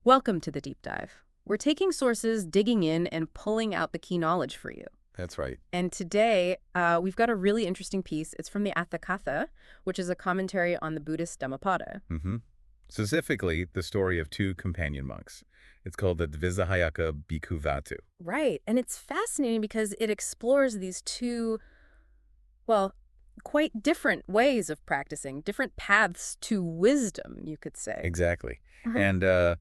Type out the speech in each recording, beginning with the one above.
Welcome to the deep dive. We're taking sources, digging in, and pulling out the key knowledge for you. That's right. And today, we've got a really interesting piece. It's from the Atthakatha, which is a commentary on the Buddhist Dhammapada. Specifically, the story of two companion monks. It's called the Dvesahāyaka Bhikkhu Vatthu. Right, and it's fascinating because it explores these two, well, quite different ways of practicing, different paths to wisdom, you could say. Exactly. And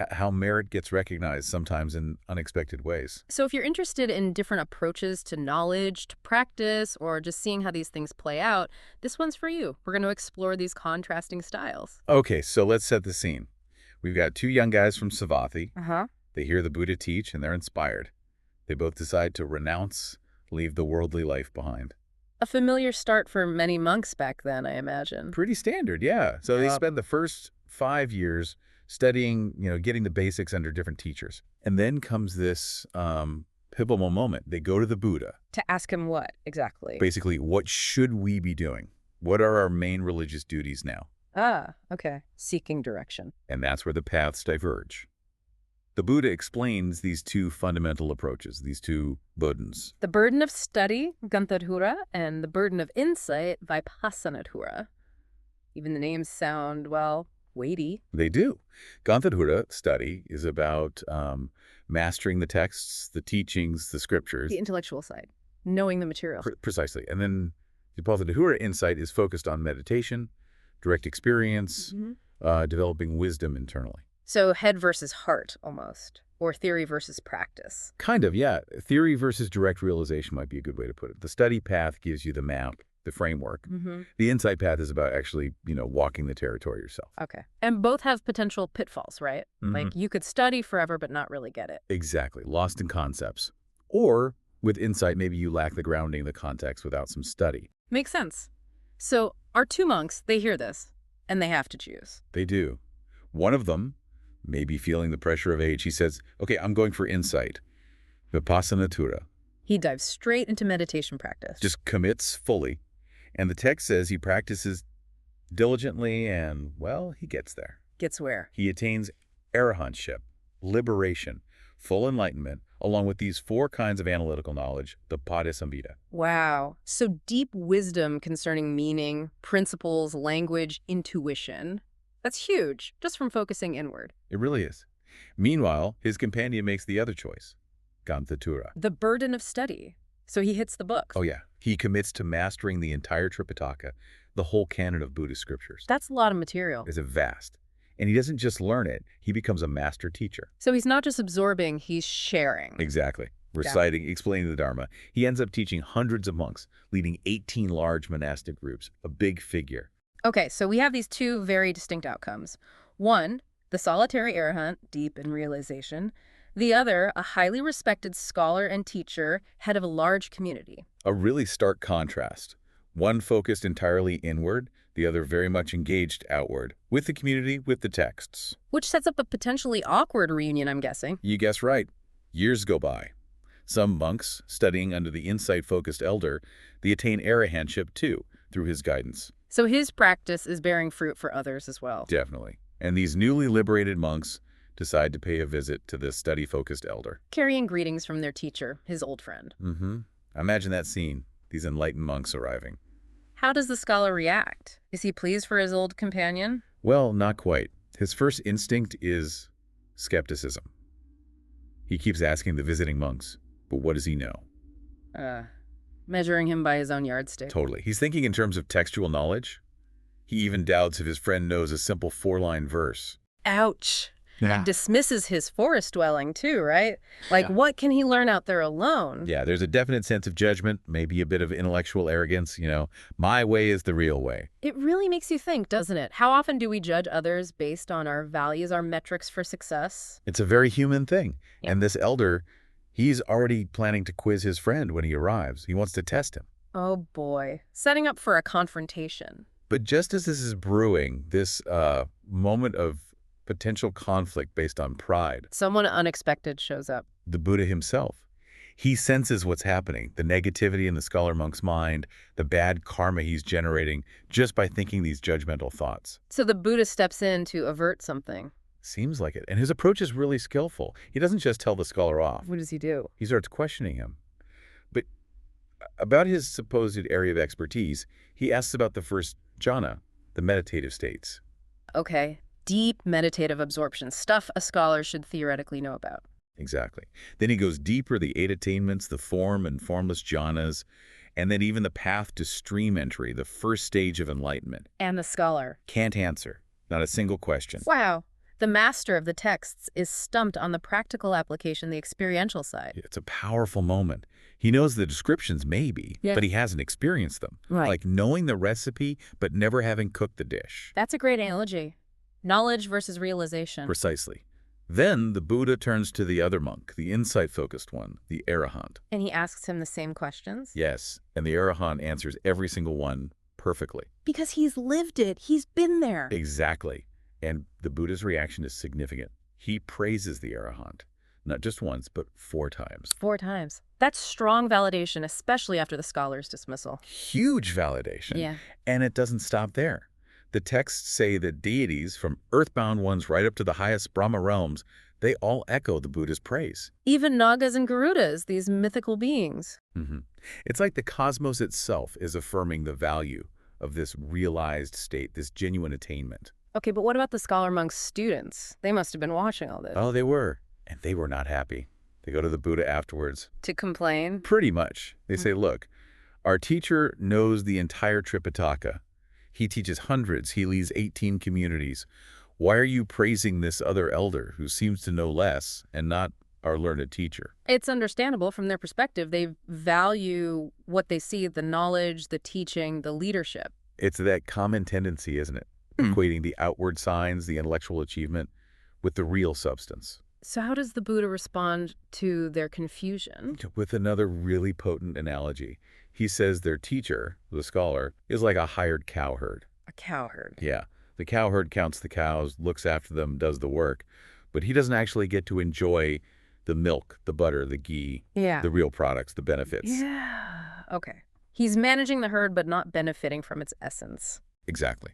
how merit gets recognized sometimes in unexpected ways. So if you're interested in different approaches to knowledge, to practice, or just seeing how these things play out, this one's for you. We're going to explore these contrasting styles. Okay, so let's set the scene. We've got two young guys from Savatthi. They hear the Buddha teach and they're inspired. They both decide to renounce, leave the worldly life behind. A familiar start for many monks back then, I imagine. Pretty standard, yeah. So they spend the first 5 years studying, getting the basics under different teachers. And then comes this pivotal moment. They go to the Buddha. To ask him what, exactly? Basically, what should we be doing? What are our main religious duties now? Ah, okay. Seeking direction. And that's where the paths diverge. The Buddha explains these two fundamental approaches, these two bodhins. The burden of study, ganthadhura, and the burden of insight, Vipassanā. Even the names sound, well, weighty. They do. Ganthadhura study is about mastering the texts, the teachings, the scriptures. The intellectual side, knowing the material. Precisely. And then Vipassanā insight is focused on meditation, direct experience, developing wisdom internally. So head versus heart, almost, or theory versus practice. Kind of, yeah. Theory versus direct realization might be a good way to put it. The study path gives you the map, the framework. The insight path is about actually, walking the territory yourself. Okay. And both have potential pitfalls, right? Like you could study forever but not really get it. Exactly. Lost in concepts. Or with insight, maybe you lack the grounding, the context without some study. Makes sense. So our two monks, they hear this, and they have to choose. They do. One of them, maybe feeling the pressure of age, he says, okay, I'm going for insight. Vipassanā. He dives straight into meditation practice. Just commits fully. And the text says he practices diligently and, well, he gets there. Gets where? He attains arahantship, liberation, full enlightenment, along with these 4 kinds of analytical knowledge, the Padisambhita. Wow. So deep wisdom concerning meaning, principles, language, intuition. That's huge, just from focusing inward. It really is. Meanwhile, his companion makes the other choice, ganthadhura. The burden of study. So he hits the books. Oh, yeah. He commits to mastering the entire Tripitaka, the whole canon of Buddhist scriptures. That's a lot of material. It's vast. And he doesn't just learn it, he becomes a master teacher. So he's not just absorbing, he's sharing. Exactly. Reciting, explaining the Dharma. He ends up teaching hundreds of monks, leading 18 large monastic groups, a big figure. Okay, so we have these two very distinct outcomes. One, the solitary arahant, deep in realization. The other, a highly respected scholar and teacher, head of a large community. A really stark contrast. One focused entirely inward, the other very much engaged outward, with the community, with the texts. Which sets up a potentially awkward reunion, I'm guessing. You guess right. Years go by. Some monks, studying under the insight-focused elder, they attain arahantship too, through his guidance. So his practice is bearing fruit for others as well. Definitely. And these newly liberated monks decide to pay a visit to this study-focused elder. Carrying greetings from their teacher, his old friend. Imagine that scene, these enlightened monks arriving. How does the scholar react? Is he pleased for his old companion? Well, not quite. His first instinct is skepticism. He keeps asking the visiting monks, but what does he know? Measuring him by his own yardstick. Totally. He's thinking in terms of textual knowledge. He even doubts if his friend knows a simple 4-line verse. Ouch. Yeah. He dismisses his forest dwelling too, right? Like, what can he learn out there alone? Yeah, there's a definite sense of judgment, maybe a bit of intellectual arrogance, my way is the real way. It really makes you think, doesn't it? How often do we judge others based on our values, our metrics for success? It's a very human thing. Yeah. And this elder, he's already planning to quiz his friend when he arrives. He wants to test him. Oh boy, setting up for a confrontation. But just as this is brewing, this moment of potential conflict based on pride. Someone unexpected shows up. The Buddha himself. He senses what's happening, the negativity in the scholar monk's mind, the bad karma he's generating just by thinking these judgmental thoughts. So the Buddha steps in to avert something. Seems like it. And his approach is really skillful. He doesn't just tell the scholar off. What does he do? He starts questioning him. But about his supposed area of expertise, he asks about the first jhana, the meditative states. Okay. Deep meditative absorption, stuff a scholar should theoretically know about. Exactly. Then he goes deeper, the 8 attainments, the form and formless jhanas, and then even the path to stream entry, the first stage of enlightenment. And the scholar Can't answer. Not a single question. Wow. The master of the texts is stumped on the practical application, the experiential side. It's a powerful moment. He knows the descriptions maybe, Yeah. but he hasn't experienced them. Right. Like knowing the recipe, but never having cooked the dish. That's a great analogy. Knowledge versus realization. Precisely. Then the Buddha turns to the other monk, the insight-focused one, the Arahant. And he asks him the same questions? Yes, and the Arahant answers every single one perfectly. Because he's lived it. He's been there. Exactly. And the Buddha's reaction is significant. He praises the Arahant, not just once, but 4 times. 4 times. That's strong validation, especially after the scholar's dismissal. Huge validation. Yeah. And it doesn't stop there. The texts say that deities, from earthbound ones right up to the highest Brahma realms, they all echo the Buddha's praise. Even Nagas and Garudas, these mythical beings. It's like the cosmos itself is affirming the value of this realized state, this genuine attainment. Okay, but what about the scholar monk's students? They must have been watching all this. Oh, they were. And they were not happy. They go to the Buddha afterwards. To complain? Pretty much. They say, look, our teacher knows the entire Tripitaka. He teaches hundreds. He leads 18 communities. Why are you praising this other elder who seems to know less and not our learned teacher? It's understandable from their perspective. They value what they see, the knowledge, the teaching, the leadership. It's that common tendency, isn't it? Equating the outward signs, the intellectual achievement, with the real substance. So how does the Buddha respond to their confusion? With another really potent analogy. He says their teacher, the scholar, is like a hired cowherd. A cowherd. Yeah. The cowherd counts the cows, looks after them, does the work, but he doesn't actually get to enjoy the milk, the butter, the ghee, Yeah. the real products, the benefits. Yeah. Okay. He's managing the herd but not benefiting from its essence. Exactly.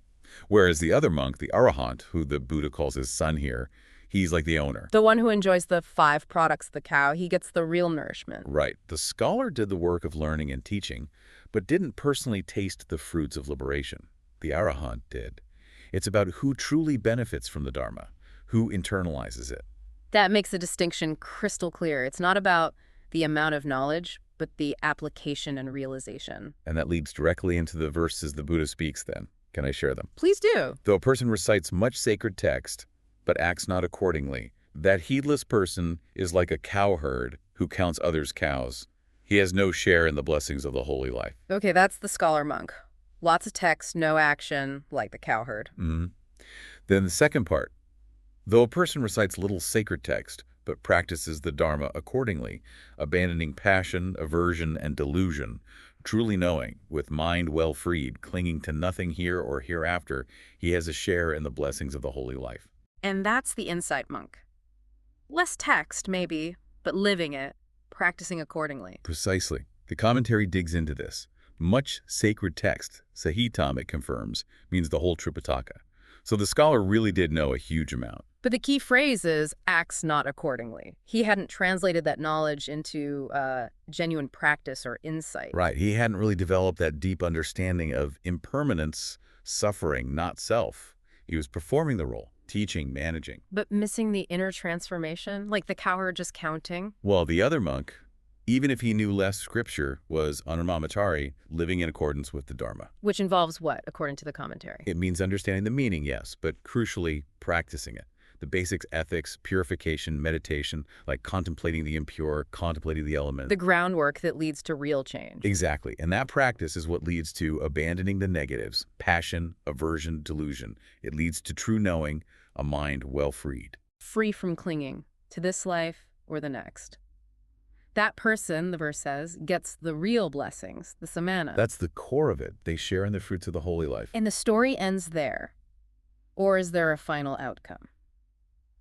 Whereas the other monk, the Arahant, who the Buddha calls his son here, he's like the owner. The one who enjoys the 5 products of the cow, he gets the real nourishment. Right. The scholar did the work of learning and teaching, but didn't personally taste the fruits of liberation. The Arahant did. It's about who truly benefits from the Dharma, who internalizes it. That makes the distinction crystal clear. It's not about the amount of knowledge, but the application and realization. And that leads directly into the verses the Buddha speaks then. Can I share them? Please do. Though a person recites much sacred text, but acts not accordingly, that heedless person is like a cowherd who counts others' cows. He has no share in the blessings of the holy life. Okay, that's the scholar monk. Lots of text, no action, like the cowherd. Then the second part. Though a person recites little sacred text, but practices the Dharma accordingly, abandoning passion, aversion, and delusion, truly knowing, with mind well freed, clinging to nothing here or hereafter, he has a share in the blessings of the holy life. And that's the insight monk. Less text, maybe, but living it, practicing accordingly. Precisely. The commentary digs into this. Much sacred text, Sahitam, it confirms, means the whole Tripitaka. So the scholar really did know a huge amount. But the key phrase is, acts not accordingly. He hadn't translated that knowledge into genuine practice or insight. Right. He hadn't really developed that deep understanding of impermanence, suffering, not self. He was performing the role, teaching, managing. But missing the inner transformation, like the cowherd just counting? Well, the other monk, even if he knew less scripture, was anurmamatari, living in accordance with the Dharma. Which involves what, according to the commentary? It means understanding the meaning, yes, but crucially, practicing it. The basics, ethics, purification, meditation, like contemplating the impure, contemplating the elements. The groundwork that leads to real change. Exactly. And that practice is what leads to abandoning the negatives, passion, aversion, delusion. It leads to true knowing, a mind well freed. Free from clinging to this life or the next. That person, the verse says, gets the real blessings, the samana. That's the core of it. They share in the fruits of the holy life. And the story ends there. Or is there a final outcome?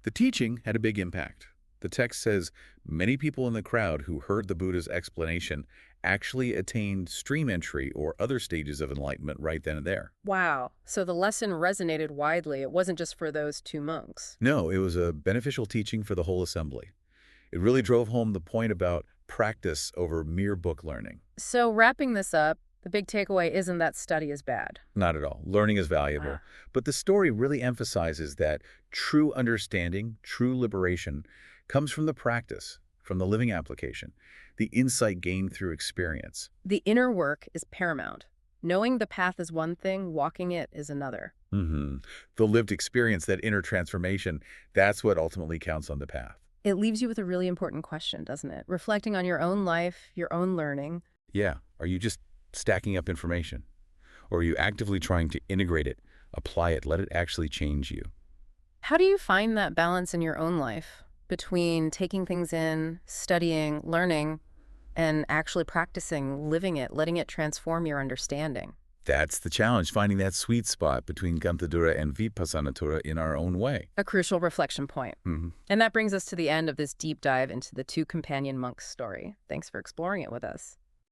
The teaching had a big impact. The text says many people in the crowd who heard the Buddha's explanation actually attained stream entry or other stages of enlightenment right then and there. Wow. So the lesson resonated widely. It wasn't just for those two monks. No, it was a beneficial teaching for the whole assembly. It really drove home the point about practice over mere book learning. So wrapping this up, the big takeaway isn't that study is bad. Not at all. Learning is valuable. Ah. But the story really emphasizes that true understanding, true liberation, comes from the practice, from the living application, the insight gained through experience. The inner work is paramount. Knowing the path is one thing, walking it is another. The lived experience, that inner transformation, that's what ultimately counts on the path. It leaves you with a really important question, doesn't it? Reflecting on your own life, your own learning. Yeah. Are you just stacking up information? Or are you actively trying to integrate it, apply it, let it actually change you? How do you find that balance in your own life between taking things in, studying, learning, and actually practicing, living it, letting it transform your understanding? That's the challenge, finding that sweet spot between ganthadhura and Vipassanā in our own way. A crucial reflection point. And that brings us to the end of this deep dive into the two companion monks' story. Thanks for exploring it with us.